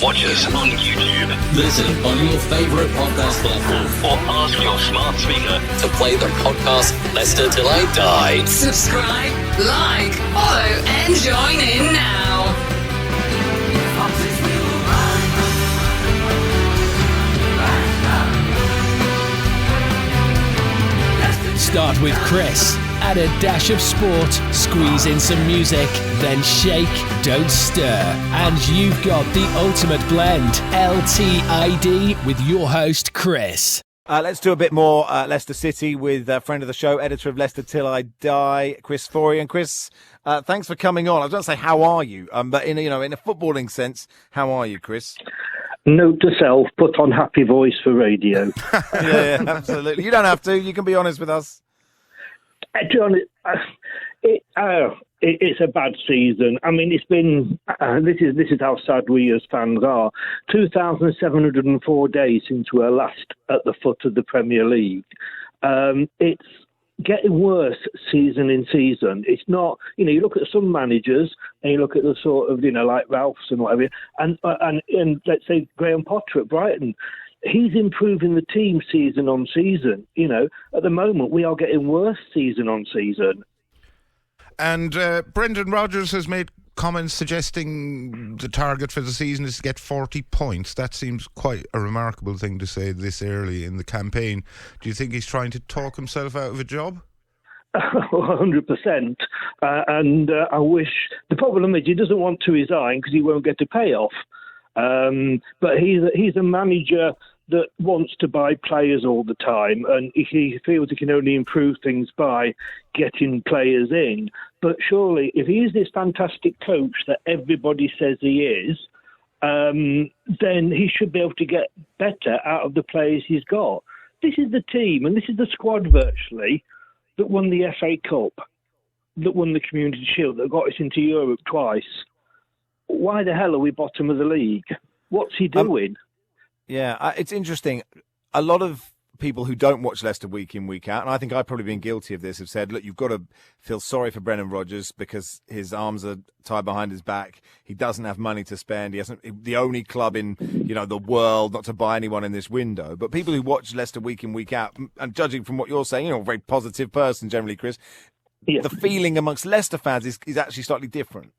Watch us on YouTube. Listen on your favourite podcast platform. Or ask your smart speaker To play the podcast Leicester Till I Die. Subscribe, like, follow, and join in now. Start with Chris, add a dash of sport, squeeze in some music, then shake, don't stir. And you've got the ultimate blend, LTID, with your host, Chris. Let's do a bit more Leicester City with a friend of the show, editor of Leicester Till I Die, Chris Forey. And Chris, thanks for coming on. I was going to say, how are you? But in a footballing sense, how are you, Chris? Note to self, put on happy voice for radio. yeah, absolutely. You don't have to. You can be honest with us. John, it's a bad season. I mean, it's been, this is how sad we as fans are. 2,704 days since we were last at the foot of the Premier League. It's getting worse season in season. It's not, you look at some managers and you look at the sort of, like Ralph's and whatever, and let's say Graham Potter at Brighton, he's improving the team season on season. At the moment we are getting worse season on season. And Brendan Rodgers has made comments suggesting the target for the season is to get 40 points. That seems quite a remarkable thing to say this early in the campaign. Do you think he's trying to talk himself out of a job? 100%. And I wish... The problem is he doesn't want to resign because he won't get a payoff. But he's a manager that wants to buy players all the time, and he feels he can only improve things by getting players in. But surely, if he is this fantastic coach that everybody says he is, then he should be able to get better out of the players he's got. This is the team, and this is the squad virtually, that won the FA Cup, that won the Community Shield, that got us into Europe twice. Why the hell are we bottom of the league? What's he doing? It's interesting. A lot of people who don't watch Leicester week in, week out, and I think I've probably been guilty of this, have said, look, you've got to feel sorry for Brendan Rodgers because his arms are tied behind his back. He doesn't have money to spend. He hasn't, the only club in, the world not to buy anyone in this window. But people who watch Leicester week in, week out, and judging from what you're saying, a very positive person generally, Chris, the feeling amongst Leicester fans is actually slightly different.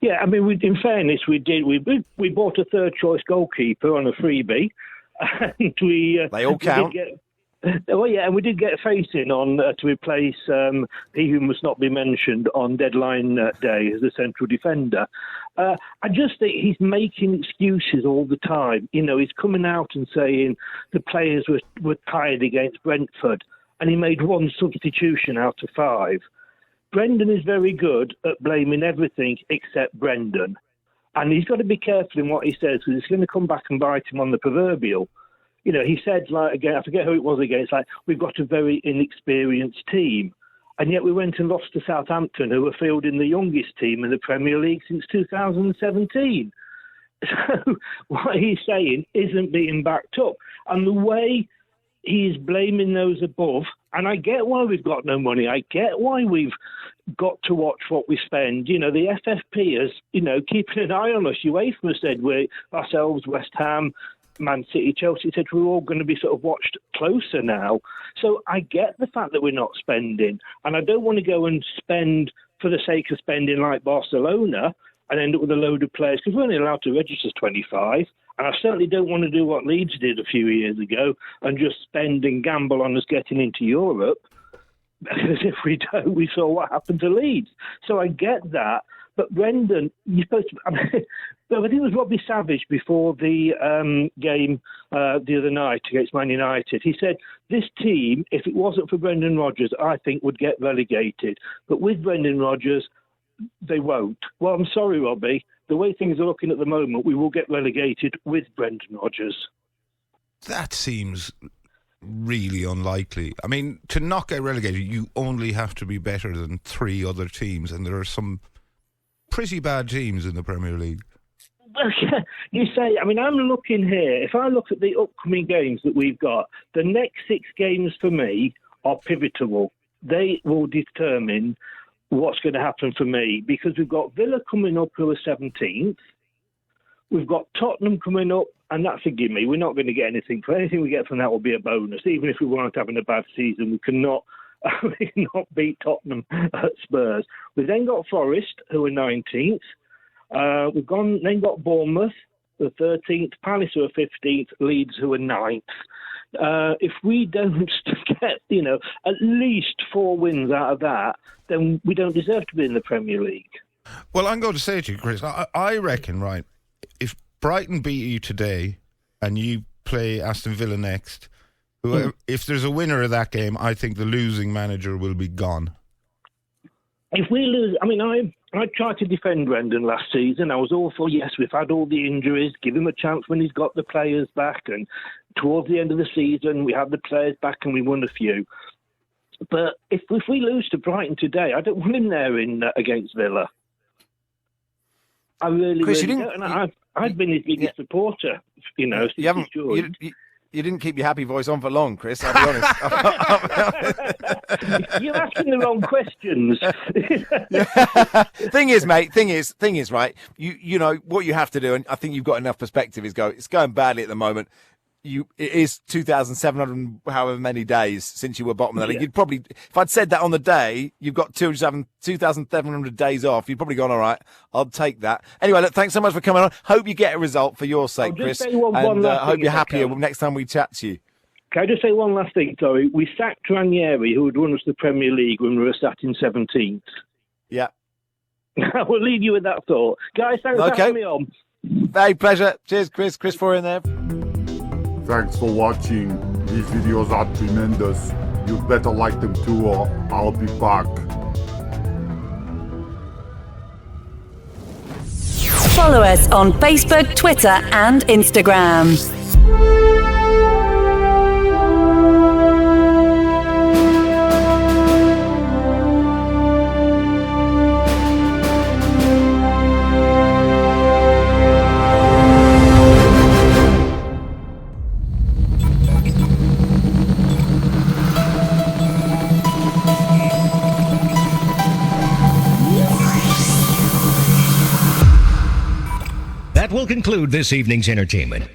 Yeah, I mean, in fairness, we bought a third choice goalkeeper on a freebie, and they all count. And we did get a face in on to replace he who must not be mentioned on deadline day as a central defender. I just think he's making excuses all the time. He's coming out and saying the players were tired against Brentford, and he made one substitution out of 5. Brendan is very good at blaming everything except Brendan. And he's got to be careful in what he says because it's going to come back and bite him on the proverbial. He said, again, I forget who it was again, it's we've got a very inexperienced team. And yet we went and lost to Southampton, who were fielding the youngest team in the Premier League since 2017. So what he's saying isn't being backed up. And the way he's blaming those above, and I get why we've got no money. I get why we've got to watch what we spend. The FFP is, keeping an eye on us. UEFA said we're ourselves, West Ham, Man City, Chelsea said we're all going to be sort of watched closer now. So I get the fact that we're not spending, and I don't want to go and spend for the sake of spending like Barcelona and end up with a load of players because we're only allowed to register 25. And I certainly don't want to do what Leeds did a few years ago and just spend and gamble on us getting into Europe. Because if we don't, we saw what happened to Leeds. So I get that. But Brendan, you're supposed to... I think it was Robbie Savage before the game the other night against Man United. He said, this team, if it wasn't for Brendan Rodgers, I think would get relegated. But with Brendan Rodgers, they won't. Well, I'm sorry, Robbie. The way things are looking at the moment, we will get relegated with Brendan Rodgers. That seems really unlikely. I mean, to not get relegated, you only have to be better than 3 other teams, and there are some pretty bad teams in the Premier League. Well, you say, I mean, I'm looking here. If I look at the upcoming games that we've got, the next 6 games for me are pivotal. They will determine what's going to happen for me, because we've got Villa coming up who are 17th. We've got Tottenham coming up, and that's a gimme. We're not going to get anything. For anything we get from that will be a bonus. Even if we weren't having a bad season, we cannot beat Tottenham at Spurs. We've then got Forest, who are 19th. We've then got Bournemouth, the 13th, Palace, who are 15th, Leeds, who are 9th. If we don't get, at least 4 wins out of that, then we don't deserve to be in the Premier League. Well, I'm going to say to you, Chris, I reckon, right, if Brighton beat you today and you play Aston Villa next, if there's a winner of that game, I think the losing manager will be gone. If we lose, I tried to defend Brendan last season. I was all for, yes, we've had all the injuries, give him a chance when he's got the players back. And towards the end of the season, we had the players back and we won a few. But if we lose to Brighton today, I don't want him there against Villa. I really, Chris, really don't. And I've been his biggest supporter, since he joined. You didn't keep your happy voice on for long, Chris, I'll be honest. You're asking the wrong questions. Thing is, mate, right, you know, what you have to do, and I think you've got enough perspective, is it's going badly at the moment. It is 2,700 however many days since you were bottom of the league. You'd probably, if I'd said that on the day, you've got 2,700 days off, you'd probably gone, all right, I'll take that. Anyway, look, thanks so much for coming on. Hope you get a result for your sake, Chris. And hope you're happier next time we chat to you. Can I just say one last thing, sorry? We sacked Ranieri, who had won us the Premier League when we were sat in 17th. Yeah. I will leave you with that thought. Guys, thanks for having me on. Hey, pleasure. Cheers, Chris. Chris for in there. Thanks for watching. These videos are tremendous. You better like them too, or I'll be back. Follow us on Facebook, Twitter, and Instagram. That will conclude this evening's entertainment.